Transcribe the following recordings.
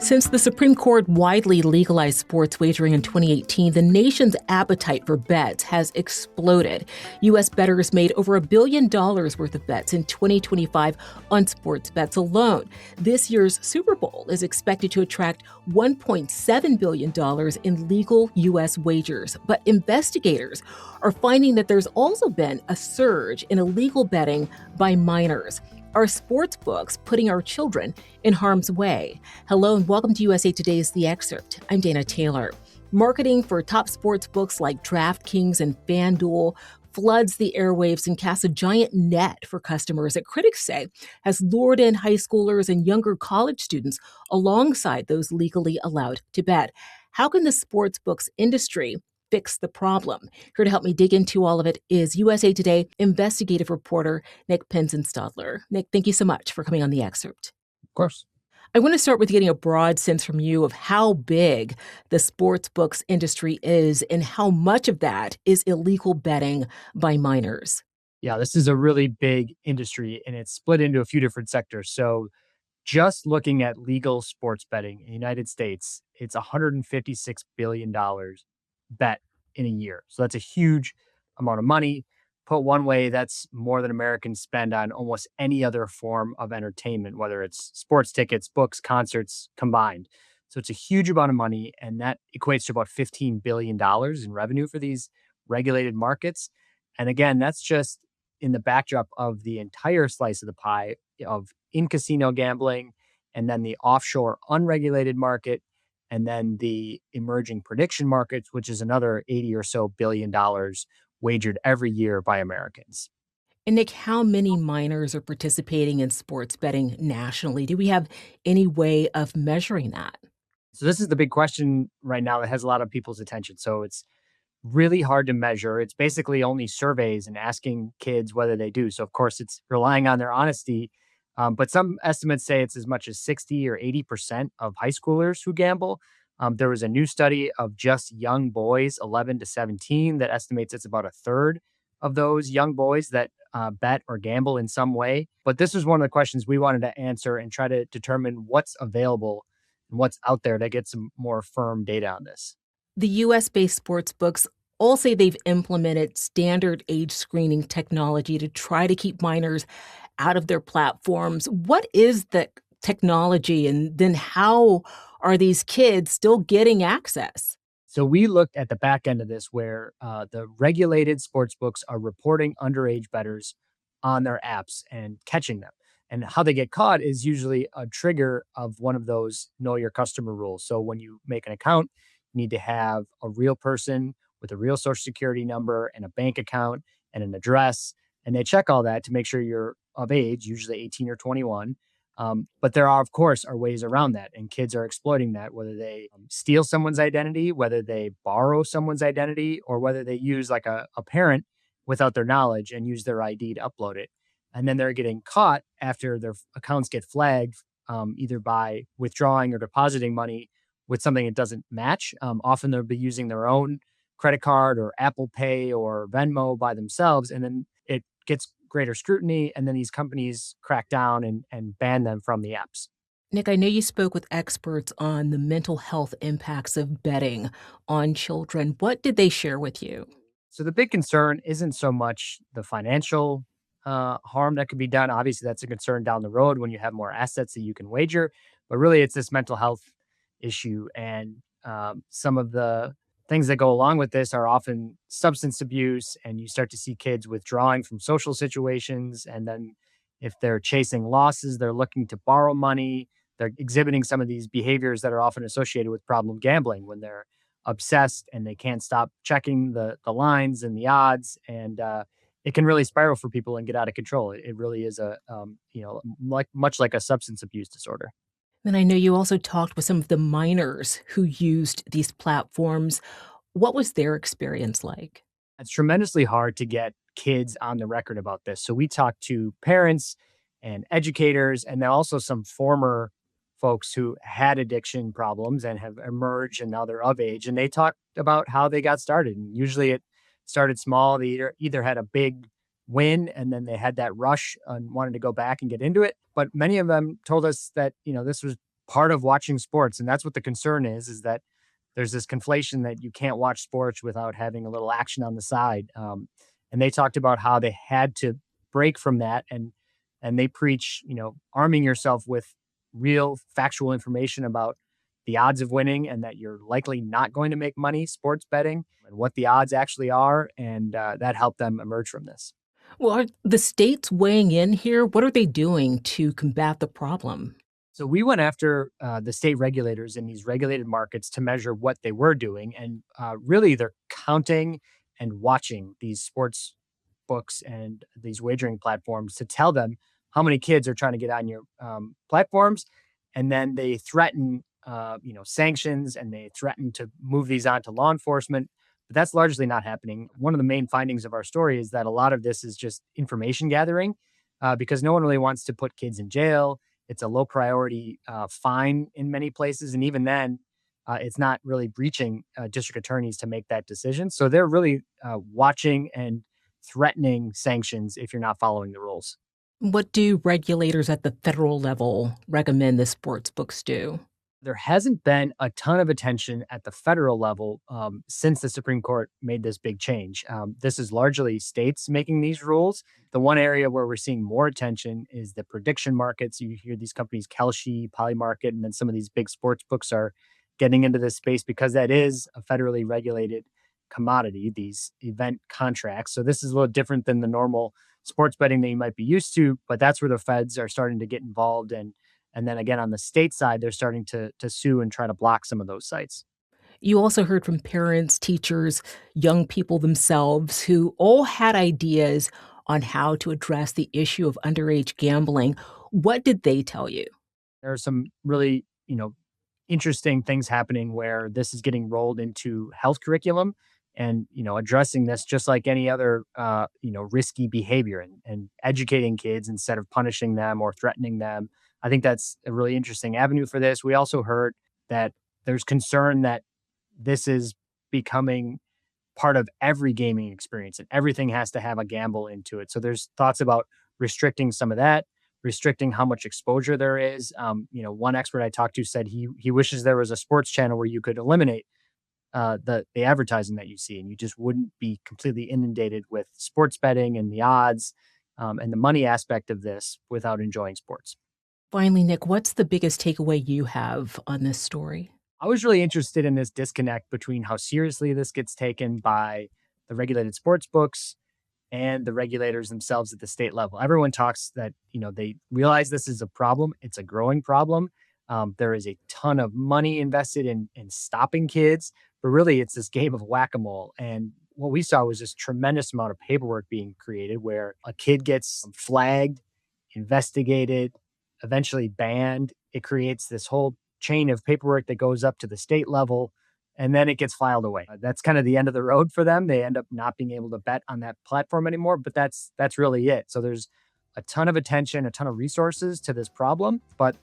Since the Supreme Court widely legalized sports wagering in 2018, the nation's appetite for bets has exploded. U.S. bettors made over $1 billion worth of bets in 2025 on sports bets alone. This year's Super Bowl is expected to attract $1.7 billion in legal U.S. wagers. But investigators are finding that there's also been a surge in illegal betting by minors. Are sports books putting our children in harm's way? Hello and welcome to USA Today's The Excerpt. I'm Dana Taylor. Marketing for top sports books like DraftKings and FanDuel floods the airwaves and casts a giant net for customers that critics say has lured in high schoolers and younger college students alongside those legally allowed to bet. How can the sports books industry fix the problem? Here to help me dig into all of it is USA Today investigative reporter Nick Pinson-Stadler. Nick, thank you so much for coming on The Excerpt. Of course. I want to start with getting a broad sense from you of how big the sports books industry is and how much of that is illegal betting by minors. Yeah, this is a really big industry and it's split into a few different sectors. So just looking at legal sports betting in the United States, it's $156 billion bet in a year. So that's a huge amount of money. Put one way, that's more than Americans spend on almost any other form of entertainment, whether it's sports tickets, books, concerts combined. So it's a huge amount of money, and that equates to about $15 billion in revenue for these regulated markets. And again, that's just in the backdrop of the entire slice of the pie of in-casino gambling, and then the offshore unregulated market, and then the emerging prediction markets, which is another 80 or so billion dollars wagered every year by Americans. And Nick, how many minors are participating in sports betting nationally? Do we have any way of measuring that? So this is the big question right now that has a lot of people's attention. So it's really hard to measure. It's basically only surveys and asking kids whether they do. So of course it's relying on their honesty. But some estimates say it's as much as 60 or 80% of high schoolers who gamble. There was a new study of just young boys, 11 to 17, that estimates it's about a third of those young boys that bet or gamble in some way. But this was one of the questions we wanted to answer and try to determine what's available and what's out there to get some more firm data on this. The US-based sports books all say they've implemented standard age screening technology to try to keep minors out of their platforms. What is the technology, and then how are these kids still getting access? So we looked at the back end of this where the regulated sports books are reporting underage bettors on their apps and catching them. And how they get caught is usually a trigger of one of those know your customer rules. So when you make an account, you need to have a real person with a real social security number and a bank account and an address. And they check all that to make sure you're of age, usually 18 or 21. But there are, of course, are ways around that. And kids are exploiting that, whether they steal someone's identity, whether they borrow someone's identity, or whether they use like a parent without their knowledge and use their ID to upload it. And then they're getting caught after their accounts get flagged, either by withdrawing or depositing money with something that doesn't match. Often they'll be using their own credit card or Apple Pay or Venmo by themselves. And then it gets greater scrutiny. And then these companies crack down and ban them from the apps. Nick, I know you spoke with experts on the mental health impacts of betting on children. What did they share with you? So the big concern isn't so much the financial harm that could be done. Obviously, that's a concern down the road when you have more assets that you can wager. But really, it's this mental health issue. And some of the things that go along with this are often substance abuse, and you start to see kids withdrawing from social situations. And then if they're chasing losses, they're looking to borrow money. They're exhibiting some of these behaviors that are often associated with problem gambling when they're obsessed and they can't stop checking the lines and the odds. And it can really spiral for people and get out of control. It really is much like a substance abuse disorder. And I know you also talked with some of the minors who used these platforms. What was their experience like? It's tremendously hard to get kids on the record about this. So we talked to parents and educators, and then also some former folks who had addiction problems and have emerged and now they're of age. And they talked about how they got started. And usually it started small. They either had a big win and then they had that rush and wanted to go back and get into it. But many of them told us that, this was part of watching sports. And that's what the concern is that there's this conflation that you can't watch sports without having a little action on the side. And they talked about how they had to break from that, and they preach, arming yourself with real factual information about the odds of winning and that you're likely not going to make money sports betting and what the odds actually are. And that helped them emerge from this. Well, are the states weighing in here? What are they doing to combat the problem? So we went after the state regulators in these regulated markets to measure what they were doing, and really they're counting and watching these sports books and these wagering platforms to tell them how many kids are trying to get on your platforms, and then they threaten, sanctions, and they threaten to move these on to law enforcement. But that's largely not happening. One of the main findings of our story is that a lot of this is just information gathering, because no one really wants to put kids in jail. It's a low priority fine in many places. And even then, it's not really breaching district attorneys to make that decision. So they're really watching and threatening sanctions if you're not following the rules. What do regulators at the federal level recommend the sports books do? There hasn't been a ton of attention at the federal level since the Supreme Court made this big change. This is largely states making these rules. The one area where we're seeing more attention is the prediction markets. You hear these companies, Kalshi, Polymarket, and then some of these big sports books are getting into this space because that is a federally regulated commodity, these event contracts. So this is a little different than the normal sports betting that you might be used to, but that's where the feds are starting to get involved. And then again, on the state side, they're starting to sue and try to block some of those sites. You also heard from parents, teachers, young people themselves who all had ideas on how to address the issue of underage gambling. What did they tell you? There are some really, interesting things happening where this is getting rolled into health curriculum and, addressing this just like any other, risky behavior and educating kids instead of punishing them or threatening them. I think that's a really interesting avenue for this. We also heard that there's concern that this is becoming part of every gaming experience and everything has to have a gamble into it. So there's thoughts about restricting some of that, restricting how much exposure there is. One expert I talked to said he wishes there was a sports channel where you could eliminate the advertising that you see, and you just wouldn't be completely inundated with sports betting and the odds and the money aspect of this without enjoying sports. Finally, Nick, what's the biggest takeaway you have on this story? I was really interested in this disconnect between how seriously this gets taken by the regulated sports books and the regulators themselves at the state level. Everyone talks that, they realize this is a problem. It's a growing problem. There is a ton of money invested in stopping kids, but really it's this game of whack-a-mole. And what we saw was this tremendous amount of paperwork being created where a kid gets flagged, investigated, eventually banned. It creates this whole chain of paperwork that goes up to the state level, and then it gets filed away. That's kind of the end of the road for them. They end up not being able to bet on that platform anymore, but that's really it. So there's a ton of attention, a ton of resources to this problem, but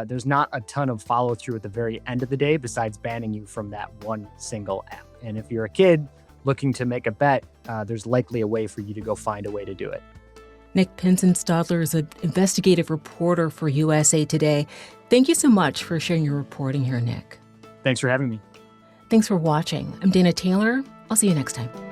there's not a ton of follow through at the very end of the day besides banning you from that one single app. And if you're a kid looking to make a bet, there's likely a way for you to go find a way to do it. Nick Pinson-Stadler is an investigative reporter for USA Today. Thank you so much for sharing your reporting here, Nick. Thanks for having me. Thanks for watching. I'm Dana Taylor. I'll see you next time.